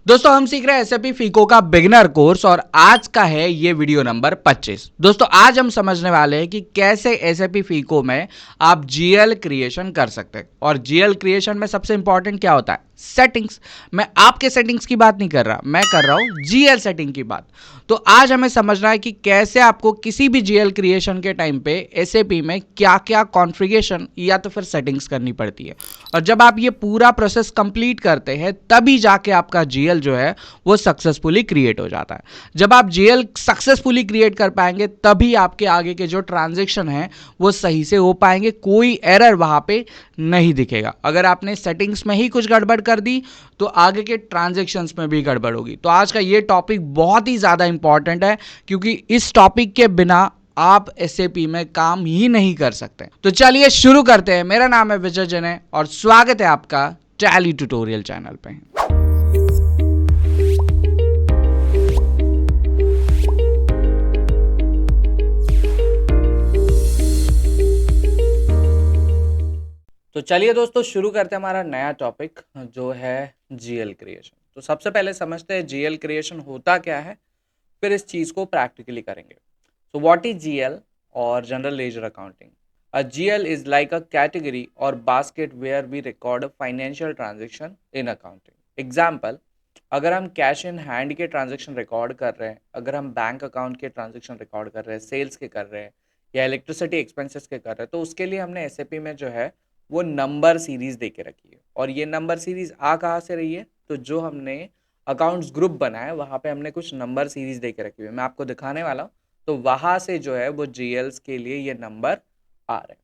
दोस्तों हम सीख रहे हैं एसएपी फीको का बिगिनर कोर्स और आज का है ये वीडियो नंबर 25। दोस्तों आज हम समझने वाले हैं कि कैसे एसएपी फीको में आप जीएल क्रिएशन कर सकते हैं। और जीएल क्रिएशन में सबसे इंपॉर्टेंट क्या होता है? सेटिंग्स। मैं आपके सेटिंग्स की बात नहीं कर रहा, मैं कर रहा हूं जीएल सेटिंग की बात। तो आज हमें समझना है कि कैसे आपको किसी भी जीएल क्रिएशन के टाइम पे एसएपी में क्या क्या कॉन्फ़िगरेशन या तो फिर सेटिंग्स करनी पड़ती है। और जब आप ये पूरा प्रोसेस कंप्लीट करते हैं तभी जाके आपका जीएल जो है वो सक्सेसफुली क्रिएट हो जाता है। जब आप जीएल सक्सेसफुली क्रिएट कर पाएंगे तभी आपके आगे के जो ट्रांजेक्शन है वो सही से हो पाएंगे, कोई एरर वहां पे नहीं दिखेगा। अगर आपने सेटिंग्स में ही कुछ गड़बड़ कर दी तो आगे के ट्रांजेक्शन्स में भी गड़बड़ होगी। तो आज का ये टॉपिक बहुत ही ज़्यादा इंपॉर्टेंट है क्योंकि इस टॉपिक के बिना आप एसएपी में काम ही नहीं कर सकते। तो चलिए शुरू करते हैं। मेरा नाम है विजय जने और स्वागत है आपका टैली ट्यूटोरियल चैनल पे। तो चलिए दोस्तों शुरू करते हैं हमारा नया टॉपिक जो है जीएल क्रिएशन। तो सबसे पहले समझते हैं जीएल क्रिएशन होता क्या है, फिर इस चीज़ को प्रैक्टिकली करेंगे। So what is GL or General Ledger Accounting? A GL is like a category or basket where we record a financial transaction in accounting. Example, अगर हम कैश इन हैंड के ट्रांजेक्शन रिकॉर्ड कर रहे हैं, अगर हम bank account के transaction record कर रहे हैं, सेल्स के कर रहे हैं या इलेक्ट्रिसिटी एक्सपेंसेस के कर रहे हैं, तो उसके लिए हमने एसएपी में जो है वो नंबर सीरीज दे के रखी है। और ये नंबर सीरीज आ कहाँ से रही है? तो जो हमने अकाउंट्स ग्रुप बनाया वहाँ पे हमने कुछ नंबर सीरीज दे के रखी हुई है, मैं आपको दिखाने वाला हूँ। तो वहां से जो है वो जीएल्स के लिए ये नंबर आ रहे हैं।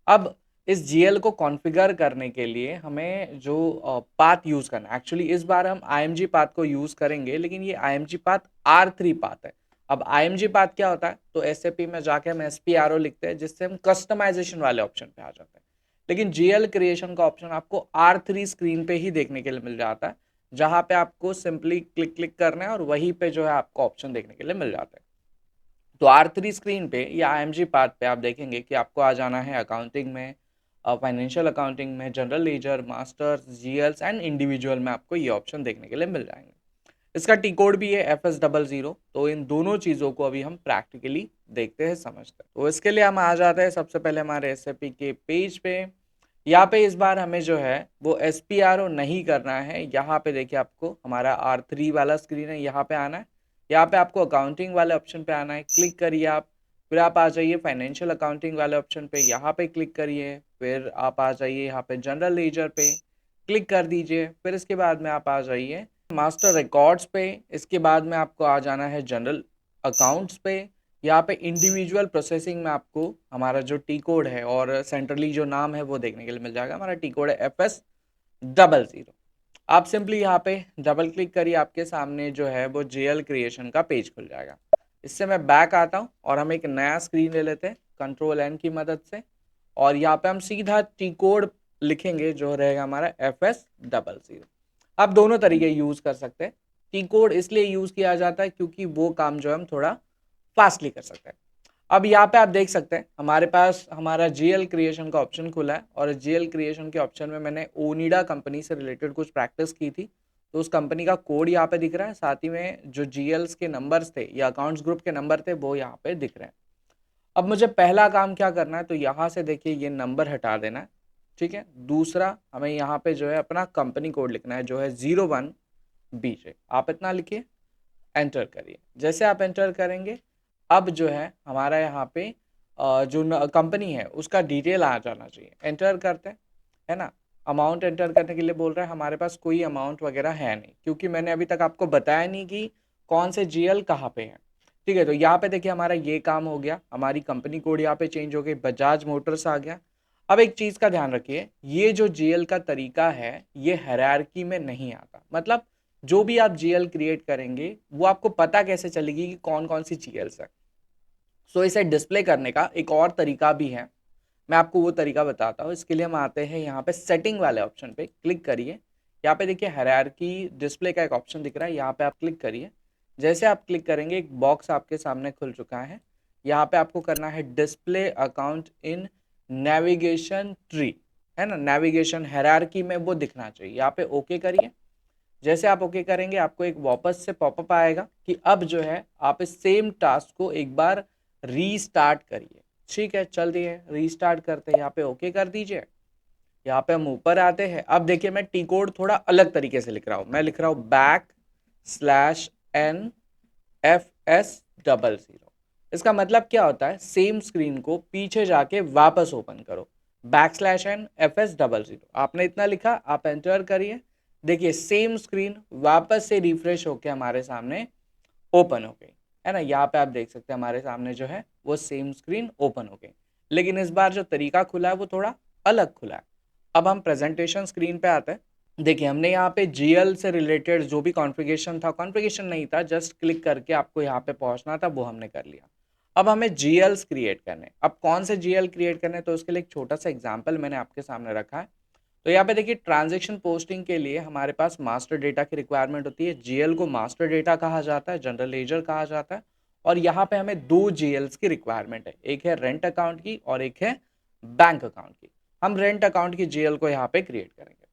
अब इस जीएल को कॉन्फ़िगर करने के लिए हमें जो पाथ यूज़ करना है, एक्चुअली इस बार हम आईएमजी पाथ को यूज़ करेंगे, लेकिन ये आईएमजी पाथ R3 पाथ है। अब आईएमजी पाथ क्या होता है? तो एसएपी में जाके हम SPRO लिखते हैं जिससे हम कस्टमाइजेशन वाले ऑप्शन पे आ जाते हैं। लेकिन जीएल क्रिएशन का ऑप्शन आपको R3 स्क्रीन पे ही देखने के लिए मिल जाता है, जहां पे आपको सिंपली क्लिक क्लिक करना है और वहीं पे जो है आपको ऑप्शन देखने के लिए मिल जाता है। तो R3 स्क्रीन पे या IMG पार्ट पे आप देखेंगे कि आपको आ जाना है अकाउंटिंग में, फाइनेंशियल अकाउंटिंग में, general ledger, masters, GLs and individual में आपको ये ऑप्शन देखने के लिए मिल जाएंगे। इसका टी कोड भी है FS00। तो इन दोनों चीज़ों को अभी हम प्रैक्टिकली देखते हैं, समझते हैं। तो इसके लिए हम आ जाते हैं सबसे पहले हमारे एसएपी के पेज पे। यहाँ पे इस बार हमें जो है वो SPRO नहीं करना है। यहाँ पे देखिए आपको हमारा R3 वाला स्क्रीन है, यहाँ पे आना है। यहाँ पे आपको अकाउंटिंग वाले ऑप्शन पे आना है, क्लिक करिए आप। फिर आप आ जाइए फाइनेंशियल अकाउंटिंग वाले ऑप्शन पे, यहाँ पे क्लिक करिए। फिर आप आ जाइए यहाँ पे जनरल लेजर पे, क्लिक कर दीजिए। फिर इसके बाद में आप आ जाइए मास्टर रिकॉर्ड्स पे। इसके बाद में आपको आ जाना है जनरल अकाउंट्स पे। यहाँ पे इंडिविजुअल प्रोसेसिंग में आपको हमारा जो टी कोड है और सेंट्रली जो नाम है वो देखने के लिए मिल जाएगा। हमारा टी कोड है FS00। आप सिंपली यहाँ पे डबल क्लिक करिए, आपके सामने जो है वो जीएल क्रिएशन का पेज खुल जाएगा। इससे मैं बैक आता हूँ और हम एक नया स्क्रीन ले लेते हैं Ctrl+N की मदद से। और यहाँ पे हम सीधा टी कोड लिखेंगे जो रहेगा हमारा FS00। आप दोनों तरीके यूज़ कर सकते हैं। टी कोड इसलिए यूज़ किया जाता है क्योंकि वो काम जो है हम थोड़ा फास्टली कर सकते हैं। अब यहाँ पे आप देख सकते हैं हमारे पास हमारा जीएल क्रिएशन का ऑप्शन खुला है और जीएल क्रिएशन के ऑप्शन में मैंने ओनिडा कंपनी से रिलेटेड कुछ प्रैक्टिस की थी, तो उस कंपनी का कोड यहाँ पे दिख रहा है। साथ ही में जो जीएल्स के नंबर्स थे या अकाउंट्स ग्रुप के नंबर थे वो यहाँ पे दिख रहे हैं। अब मुझे पहला काम क्या करना है, तो यहाँ से देखिए ये नंबर हटा देना है, ठीक है। दूसरा हमें यहाँ पे जो है अपना कंपनी कोड लिखना है जो है 01BJ। आप इतना लिखिए, एंटर करिए। जैसे आप एंटर करेंगे अब जो है हमारा यहाँ पे जो कंपनी है उसका डिटेल आ जाना चाहिए। एंटर करते हैं, है ना। अमाउंट एंटर करने के लिए बोल रहा है, हमारे पास कोई अमाउंट वगैरह है नहीं क्योंकि मैंने अभी तक आपको बताया नहीं कि कौन से जीएल कहाँ पे है, ठीक है। तो यहाँ पे देखिए हमारा ये काम हो गया, हमारी कंपनी कोड यहाँ पे चेंज हो गई, बजाज मोटर्स आ गया। अब एक चीज़ का ध्यान रखिए, ये जो जीएल का तरीका है ये हायरार्की में नहीं आता। मतलब जो भी आप जीएल क्रिएट करेंगे वो आपको पता कैसे चलेगी कि कौन कौन सी जीएल्स है। सो इसे डिस्प्ले करने का एक और तरीका भी है, मैं आपको वो तरीका बताता हूँ। इसके लिए हम आते हैं यहाँ पे सेटिंग वाले ऑप्शन पे, क्लिक करिए। यहाँ पे देखिए हायरार्की डिस्प्ले का एक ऑप्शन दिख रहा है, यहाँ पे आप क्लिक करिए। जैसे आप क्लिक करेंगे एक बॉक्स आपके सामने खुल चुका है। यहाँ पे आपको करना है display account in navigation tree, है ना। नेविगेशन हायरार्की में वो दिखना चाहिए। यहाँ पे ओके करिए। जैसे आप ओके करेंगे आपको एक वापस से पॉपअप आएगा कि अब जो है आप इस सेम टास्क को एक बार रीस्टार्ट करिए। ठीक है, चल रही है, रीस्टार्ट करते हैं, यहाँ पे ओके कर दीजिए। यहाँ पे हम ऊपर आते हैं। अब देखिए मैं टी कोड थोड़ा अलग तरीके से लिख रहा हूँ, मैं लिख रहा हूँ \NFS00। इसका मतलब क्या होता है, सेम स्क्रीन को पीछे जाके वापस ओपन करो, \NFS00। आपने इतना लिखा, आप एंटर करिए, देखिए सेम स्क्रीन वापस से रिफ्रेश होके हमारे सामने ओपन हो गई, है ना। यहाँ पे आप देख सकते हैं हमारे सामने जो है वो सेम स्क्रीन ओपन हो गई, लेकिन इस बार जो तरीका खुला है वो थोड़ा अलग खुला है। अब हम प्रेजेंटेशन स्क्रीन पे आते हैं। देखिए हमने यहाँ पे जीएल से रिलेटेड जो भी कॉन्फ़िगरेशन था, कॉन्फ़िगरेशन नहीं था, जस्ट क्लिक करके आपको यहाँ पे पहुँचना था, वो हमने कर लिया। अब हमें जीएल्स क्रिएट करने, अब कौन से जीएल क्रिएट करने, तो उसके लिए एक छोटा सा एग्जाम्पल मैंने आपके सामने रखा है। तो यहाँ पे देखिए ट्रांजेक्शन पोस्टिंग के लिए हमारे पास मास्टर डेटा की रिक्वायरमेंट होती है। जीएल को मास्टर डेटा कहा जाता है, जनरल लेजर कहा जाता है। और यहाँ पे हमें दो जीएल्स की रिक्वायरमेंट है, एक है रेंट अकाउंट की और एक है बैंक अकाउंट की। हम रेंट अकाउंट की जीएल को यहाँ पे क्रिएट करेंगे।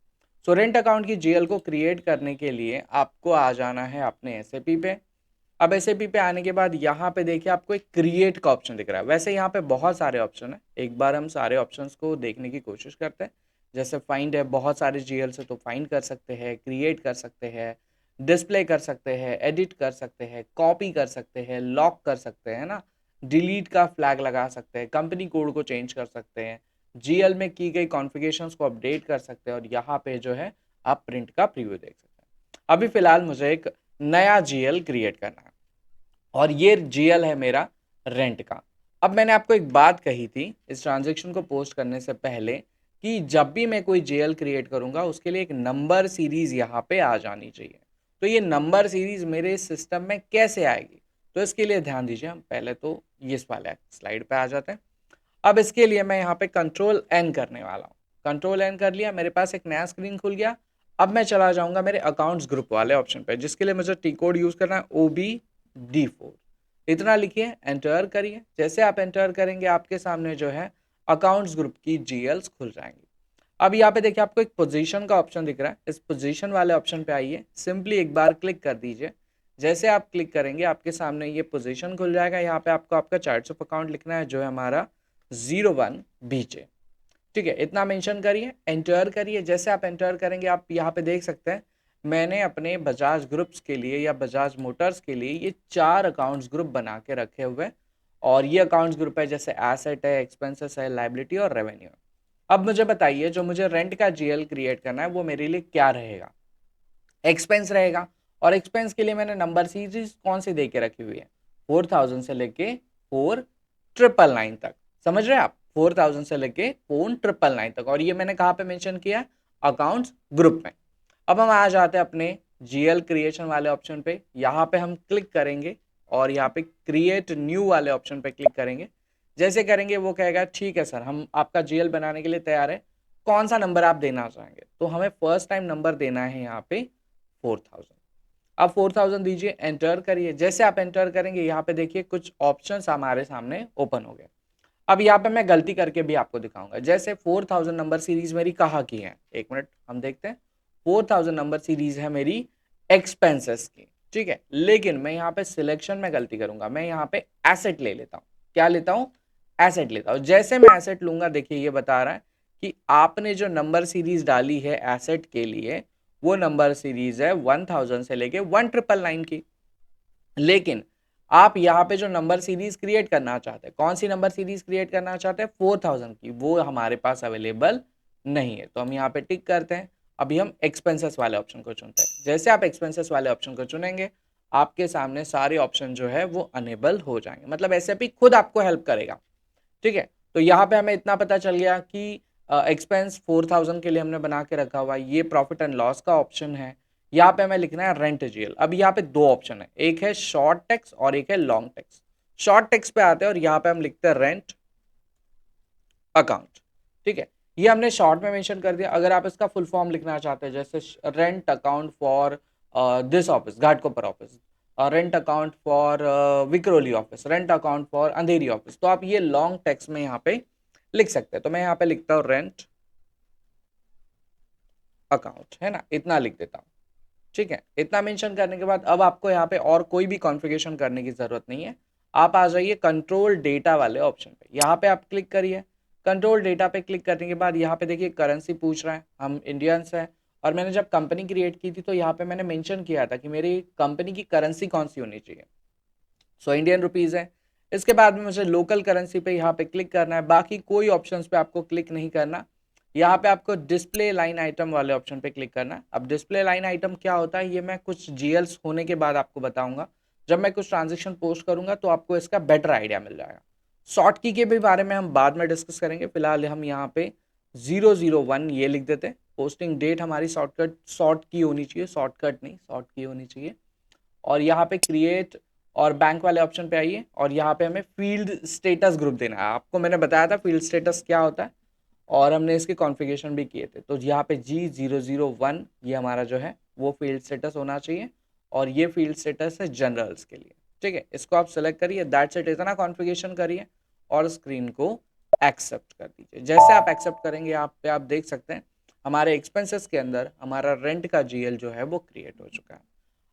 सो रेंट अकाउंट की जीएल को क्रिएट करने के लिए आपको आ जाना है अपने एसएपी पे। अब एसएपी पे आने के बाद यहाँ पे देखिए आपको एक क्रिएट का ऑप्शन दिख रहा है। वैसे यहाँ पे बहुत सारे ऑप्शन है, एक बार हम सारे ऑप्शंस को देखने की कोशिश करते हैं। जैसे फाइंड है, बहुत सारे जीएल से तो फाइंड कर सकते हैं, क्रिएट कर सकते हैं, डिस्प्ले कर सकते हैं, एडिट कर सकते हैं, कॉपी कर सकते हैं, लॉक कर सकते हैं ना, डिलीट का फ्लैग लगा सकते हैं, कंपनी कोड को चेंज कर सकते हैं, जीएल में की गई कॉन्फ़िगरेशंस को अपडेट कर सकते हैं, और यहाँ पे जो है आप प्रिंट का प्रीव्यू देख सकते हैं। अभी फिलहाल मुझे एक नया जीएल क्रिएट करना है और ये जीएल है मेरा रेंट का। अब मैंने आपको एक बात कही थी इस ट्रांजेक्शन को पोस्ट करने से पहले कि जब भी मैं कोई जीएल क्रिएट करूंगा उसके लिए एक नंबर सीरीज यहाँ पे आ जानी चाहिए। तो ये नंबर सीरीज मेरे सिस्टम में कैसे आएगी, तो इसके लिए ध्यान दीजिए। हम पहले तो इस वाले स्लाइड पे आ जाते हैं। अब इसके लिए मैं यहाँ पे कंट्रोल एन करने वाला हूँ। कंट्रोल एन कर लिया, मेरे पास एक नया स्क्रीन खुल गया। अब मैं चला जाऊंगा मेरे अकाउंट्स ग्रुप वाले ऑप्शन पे, जिसके लिए मुझे टी कोड यूज करना है OBD4। इतना लिखिए, एंटर करिए। जैसे आप एंटर करेंगे आपके सामने जो है अकाउंट्स ग्रुप की जीएल्स खुल जाएंगी। अब यहाँ पे देखिए आपको एक पोजीशन का ऑप्शन दिख रहा है, इस पोजीशन वाले ऑप्शन पे आइए, सिंपली एक बार क्लिक कर दीजिए। जैसे आप क्लिक करेंगे आपके सामने ये पोजीशन खुल जाएगा। यहाँ पे आपको आपका चार्ट्स ऑफ अकाउंट लिखना है जो है हमारा 01BJ। ठीक है, इतना मेंशन करिए, एंटर करिए। जैसे आप एंटर करेंगे आप यहाँ पे देख सकते हैं मैंने अपने बजाज ग्रुप्स के लिए या बजाज मोटर्स के लिए ये 4 अकाउंट्स ग्रुप बना के रखे हुए हैं। और ये अकाउंट्स ग्रुप है जैसे एसेट है, एक्सपेंसेस है, लाइबिलिटी और रेवेन्यू है। अब मुझे बताइए जो मुझे रेंट का जीएल क्रिएट करना है वो मेरे लिए क्या रहेगा, एक्सपेंस रहेगा। और एक्सपेंस के लिए मैंने नंबर सीरीज कौन सी दे के रखी हुई है, 4000 से लेके 4999 तक। समझ रहे हैं आप, 4000 से लेके 4999 तक। और ये मैंने कहाँ पे मेंशन किया, अकाउंट्स ग्रुप में। अब हम आ जाते हैं अपने जीएल क्रिएशन वाले ऑप्शन पे। यहाँ पे हम क्लिक करेंगे और यहाँ पे क्रिएट न्यू वाले ऑप्शन पे क्लिक करेंगे। जैसे करेंगे वो कहेगा ठीक है सर, हम आपका जीएल बनाने के लिए तैयार है, कौन सा नंबर आप देना चाहेंगे। तो हमें फर्स्ट टाइम नंबर देना है यहाँ पे 4000। अब 4000 दीजिए, एंटर करिए। जैसे आप एंटर करेंगे यहाँ पे देखिए कुछ ऑप्शंस हमारे सामने ओपन हो गए। अब यहाँ पे मैं गलती करके भी आपको दिखाऊंगा। जैसे 4000 नंबर सीरीज मेरी कहाँ की है, एक मिनट हम देखते हैं। 4000 नंबर सीरीज है मेरी एक्सपेंसेस की, ठीक है। लेकिन मैं यहाँ पे सिलेक्शन में गलती करूंगा, मैं यहाँ पे एसेट ले लेता हूँ। क्या लेता हूँ, एसेट लेता हूँ। जैसे मैं एसेट लूंगा देखिए ये बता रहा है कि आपने जो नंबर सीरीज डाली है एसेट के लिए वो नंबर सीरीज है 1000 से लेके 1999 की। लेकिन आप यहाँ पे जो नंबर सीरीज क्रिएट करना चाहते हैं, कौन सी नंबर सीरीज क्रिएट करना चाहते हैं, 4000 की, वो हमारे पास अवेलेबल नहीं है। तो हम यहाँ पे टिक करते हैं। अभी हम एक्सपेंसेस वाले ऑप्शन को चुनते हैं। जैसे आप एक्सपेंसेस वाले ऑप्शन को चुनेंगे आपके सामने सारे ऑप्शन जो है वो अनेबल हो जाएंगे, मतलब एसएपी खुद आपको हेल्प करेगा। ठीक है, तो यहाँ पे हमें इतना पता चल गया कि एक्सपेंस 4000 के लिए हमने बना के रखा हुआ है। ये प्रॉफिट एंड लॉस का ऑप्शन है। यहाँ पे हमें लिखना है रेंट जीएल। अब यहाँ पे दो ऑप्शन है, एक है शॉर्ट टेक्स्ट और एक है लॉन्ग टेक्स्ट। शॉर्ट टेक्स्ट पे आते हैं और यहाँ पे हम लिखते हैं रेंट अकाउंट। ठीक है, ये हमने शॉर्ट में मेंशन कर दिया। अगर आप इसका फुल फॉर्म लिखना चाहते हैं जैसे rent account for this office, Ghatkopar office, rent account for Vikhroli office, rent account for Andheri office, तो आप ये लॉन्ग टेक्स्ट में यहाँ पे लिख सकते हैं। तो मैं यहाँ पे लिखता हूँ रेंट अकाउंट, है ना, इतना लिख देता हूँ। ठीक है, इतना मेंशन करने के बाद अब आपको यहाँ पे और कोई भी कॉन्फ़िगरेशन करने की ज़रूरत नहीं है। आप आ जाइए कंट्रोल डेटा वाले ऑप्शन पे, यहाँ पे आप क्लिक करिए। कंट्रोल डेटा पे क्लिक करने के बाद यहाँ पे देखिए करेंसी पूछ रहा है, हम इंडियंस हैं और मैंने जब कंपनी क्रिएट की थी तो यहाँ पे मैंने मेंशन किया था कि मेरी कंपनी की करेंसी कौन सी होनी चाहिए। सो इंडियन रुपीज़ है। इसके बाद में मुझे लोकल करेंसी पे यहाँ पे क्लिक करना है, बाकी कोई ऑप्शंस पे आपको क्लिक नहीं करना। यहाँ पे आपको डिस्प्ले लाइन आइटम वाले ऑप्शन पे क्लिक करना है। अब डिस्प्ले लाइन आइटम क्या होता है ये मैं कुछ जीएल्स होने के बाद आपको बताऊंगा। जब मैं कुछ ट्रांजेक्शन पोस्ट करूंगा तो आपको इसका बेटर आइडिया मिल जाएगा। शॉर्ट की के भी बारे में हम बाद में डिस्कस करेंगे, फिलहाल हम यहाँ पे 001 ये लिख देते हैं। पोस्टिंग डेट हमारी शॉर्ट की होनी चाहिए, शॉर्टकट नहीं, शॉर्ट की होनी चाहिए। और यहाँ पे क्रिएट और बैंक वाले ऑप्शन पे आइए और यहाँ पे हमें फील्ड स्टेटस ग्रुप देना है। आपको मैंने बताया था फील्ड स्टेटस क्या होता है और हमने इसके कॉन्फ़िगरेशन भी किए थे। तो यहाँ पे G001 ये हमारा जो है वो फील्ड स्टेटस होना चाहिए और ये फील्ड स्टेटस है जनरल्स के लिए। ठीक है, इसको आप सेलेक्ट करिए, दैट्स इट, इतना कॉन्फ़िगरेशन करिए और स्क्रीन को एक्सेप्ट कर दीजिए। जैसे आप एक्सेप्ट करेंगे यहाँ पे आप देख सकते हैं हमारे एक्सपेंसेस के अंदर हमारा रेंट का जीएल जो है वो क्रिएट हो चुका है।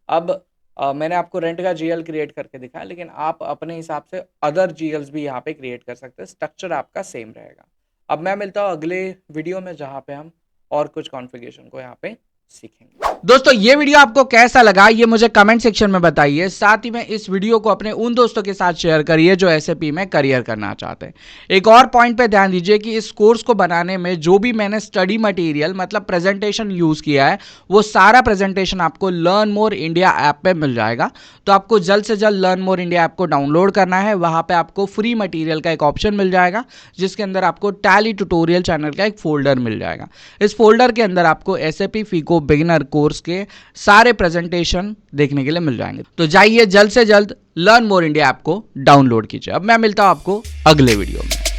अब मैंने आपको रेंट का जीएल क्रिएट करके दिखाया, लेकिन आप अपने हिसाब से अदर जीएल्स भी यहाँ पे क्रिएट कर सकते हैं, स्ट्रक्चर आपका सेम रहेगा। अब मैं मिलता हूँ अगले वीडियो में जहाँ पे हम और कुछ कॉन्फ़िगरेशन को यहाँ पे सीखेंगे। दोस्तों ये वीडियो आपको कैसा लगा ये मुझे कमेंट सेक्शन में बताइए। साथ ही में इस वीडियो को अपने उन दोस्तों के साथ शेयर करिए जो एसएपी में करियर करना चाहते हैं। एक और पॉइंट पे ध्यान दीजिए कि इस कोर्स को बनाने में जो भी मैंने स्टडी मटेरियल मतलब प्रेजेंटेशन यूज किया है वो सारा प्रेजेंटेशन आपको लर्न मोर इंडिया ऐप पे मिल जाएगा। तो आपको जल्द से जल्द लर्न मोर इंडिया ऐप को डाउनलोड करना है। वहां पे आपको फ्री मटेरियल का एक ऑप्शन मिल जाएगा जिसके अंदर आपको टैली ट्यूटोरियल चैनल का एक फोल्डर मिल जाएगा। इस फोल्डर के अंदर आपको एसएपी फीको बिगिनर कोर्स के सारे प्रेजेंटेशन देखने के लिए मिल जाएंगे। तो जाइए जल्द से जल्द लर्न मोर इंडिया ऐप को डाउनलोड कीजिए। अब मैं मिलता हूं आपको अगले वीडियो में।